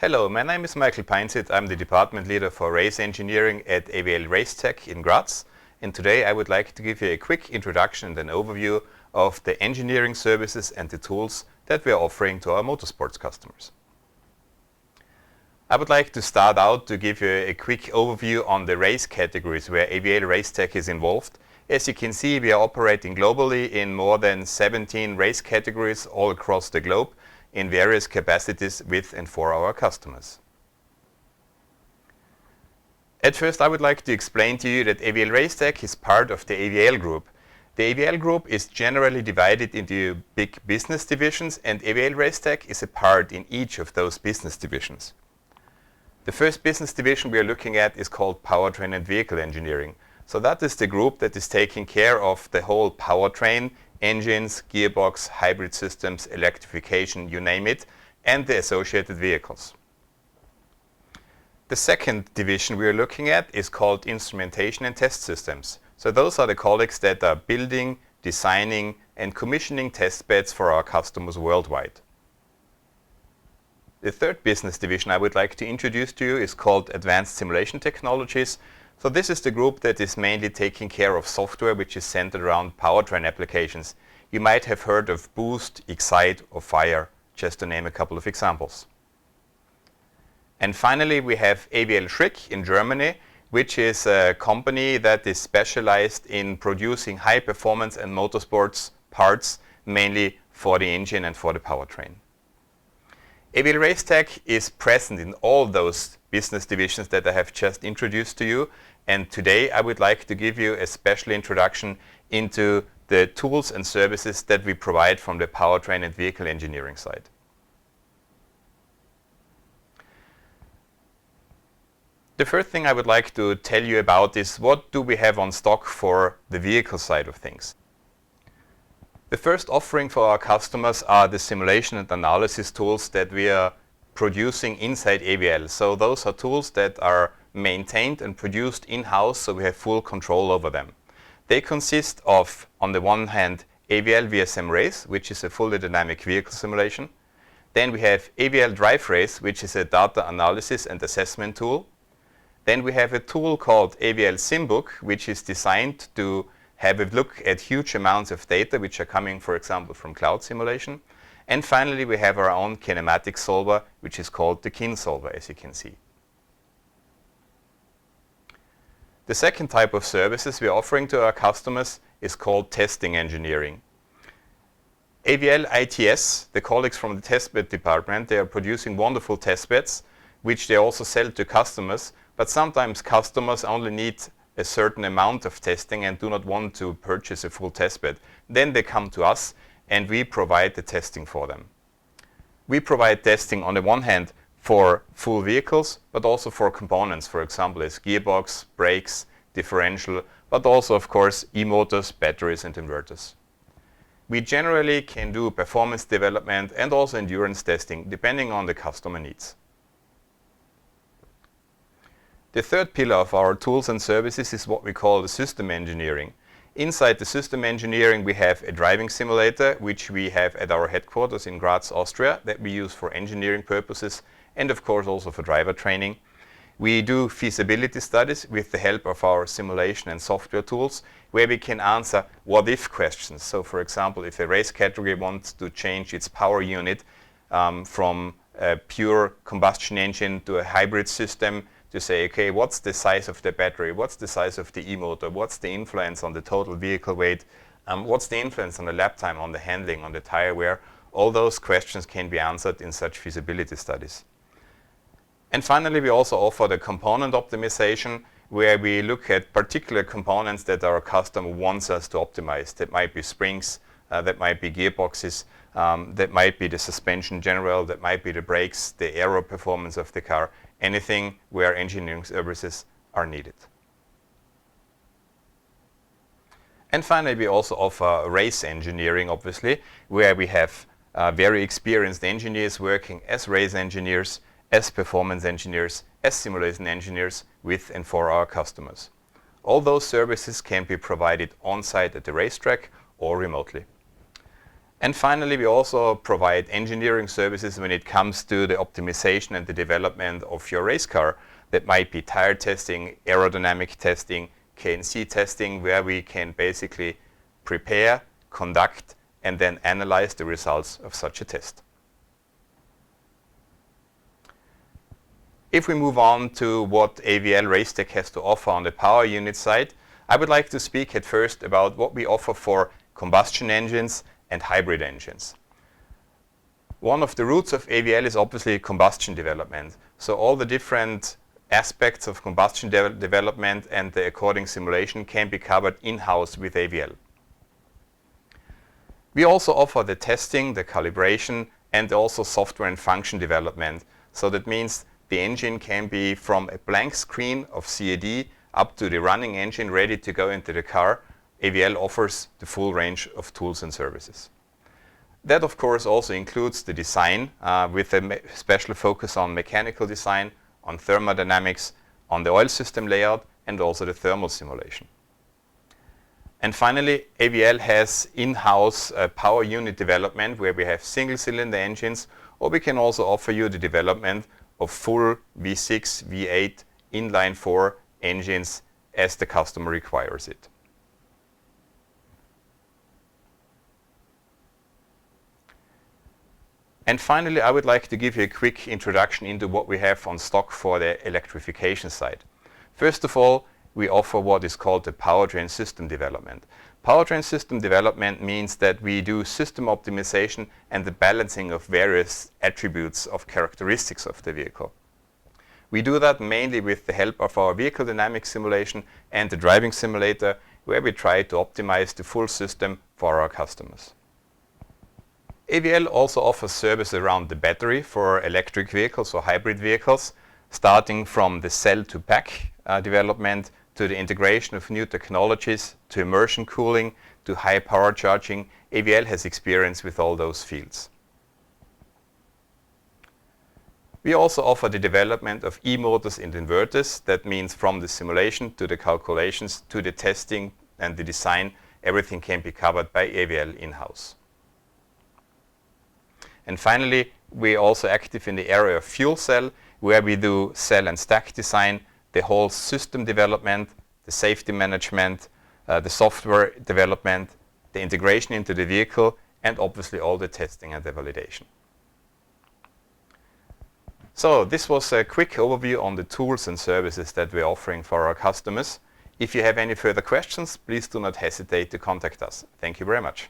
Hello, my name is Michael Peinzit. I'm the department leader for race engineering at AVL RACETECH in Graz. And today I would like to give you a quick introduction and an overview of the engineering services and the tools that we are offering to our motorsports customers. I would like to start out to give you a quick overview on the race categories where AVL RACETECH is involved. As you can see, we are operating globally in more than 17 race categories all across the globe in various capacities with and for our customers. At first, I would like to explain to you that AVL RACETECH is part of the AVL Group. The AVL Group is generally divided into big business divisions, and AVL RACETECH is a part in each of those business divisions. The first business division we are looking at is called Powertrain and Vehicle Engineering. So that is the group that is taking care of the whole powertrain, engines, gearbox, hybrid systems, electrification, you name it, and the associated vehicles. The second division we are looking at is called Instrumentation and Test Systems. So those are the colleagues that are building, designing, and commissioning test beds for our customers worldwide. The third business division I would like to introduce to you is called Advanced Simulation Technologies. So this is the group that is mainly taking care of software which is centered around powertrain applications. You might have heard of Boost, Excite, or Fire, just to name a couple of examples. And finally, we have AVL Schrick in Germany, which is a company that is specialized in producing high performance and motorsports parts, mainly for the engine and for the powertrain. AVL RACETECH is present in all those business divisions that I have just introduced to you, and today I would like to give you a special introduction into the tools and services that we provide from the powertrain and vehicle engineering side. The first thing I would like to tell you about is what do we have on stock for the vehicle side of things. The first offering for our customers are the simulation and analysis tools that we are producing inside AVL. So those are tools that are maintained and produced in-house, so we have full control over them. They consist of, on the one hand, AVL VSM Race, which is a fully dynamic vehicle simulation. Then we have AVL Drive Race, which is a data analysis and assessment tool. Then we have a tool called AVL SimBook, which is designed to have a look at huge amounts of data which are coming, for example, from cloud simulation. And finally, we have our own kinematic solver, which is called the Kin solver, as you can see. The second type of services we are offering to our customers is called testing engineering. AVL ITS, the colleagues from the testbed department, they are producing wonderful testbeds, which they also sell to customers, but sometimes customers only need a certain amount of testing and do not want to purchase a full testbed. Then they come to us and we provide the testing for them. We provide testing on the one hand for full vehicles, but also for components, for example, as gearbox, brakes, differential, but also, of course, e-motors, batteries, and inverters. We generally can do performance development and also endurance testing, depending on the customer needs. The third pillar of our tools and services is what we call the system engineering. Inside the system engineering, we have a driving simulator, which we have at our headquarters in Graz, Austria, that we use for engineering purposes and, of course, also for driver training. We do feasibility studies with the help of our simulation and software tools, where we can answer what-if questions. So, for example, if a race category wants to change its power unit from a pure combustion engine to a hybrid system, to say, okay, what's the size of the battery, what's the size of the e-motor, what's the influence on the total vehicle weight, what's the influence on the lap time, on the handling, on the tire wear, all those questions can be answered in such feasibility studies. And finally, we also offer the component optimization, where we look at particular components that our customer wants us to optimize. That might be springs, that might be gearboxes, that might be the suspension in general, that might be the brakes, the aero performance of the car, anything where engineering services are needed. And finally, we also offer race engineering, obviously, where we have very experienced engineers working as race engineers, as performance engineers, as simulation engineers with and for our customers. All those services can be provided on-site at the racetrack or remotely. And finally, we also provide engineering services when it comes to the optimization and the development of your race car. That might be tire testing, aerodynamic testing, KNC testing, where we can basically prepare, conduct, and then analyze the results of such a test. If we move on to what AVL RACETECH has to offer on the power unit side, I would like to speak at first about what we offer for combustion engines and hybrid engines. One of the roots of AVL is obviously combustion development. So all the different aspects of combustion development and the according simulation can be covered in-house with AVL. We also offer the testing, the calibration, and also software and function development. So that means the engine can be from a blank screen of CAD up to the running engine ready to go into the car. AVL offers the full range of tools and services. That, of course, also includes the design with a special focus on mechanical design, on thermodynamics, on the oil system layout, and also the thermal simulation. And finally, AVL has in-house power unit development where we have single-cylinder engines, or we can also offer you the development of full V6, V8, inline-4 engines as the customer requires it. And finally, I would like to give you a quick introduction into what we have on stock for the electrification side. First of all, we offer what is called the powertrain system development. Powertrain system development means that we do system optimization and the balancing of various attributes of characteristics of the vehicle. We do that mainly with the help of our vehicle dynamic simulation and the driving simulator, where we try to optimize the full system for our customers. AVL also offers service around the battery for electric vehicles or hybrid vehicles, starting from the cell to pack development, to the integration of new technologies, to immersion cooling, to high power charging. AVL has experience with all those fields. We also offer the development of e-motors and inverters. That means from the simulation to the calculations to the testing and the design, everything can be covered by AVL in-house. And finally, we are also active in the area of fuel cell, where we do cell and stack design, the whole system development, the safety management, the software development, the integration into the vehicle, and obviously all the testing and the validation. So this was a quick overview on the tools and services that we're offering for our customers. If you have any further questions, please do not hesitate to contact us. Thank you very much.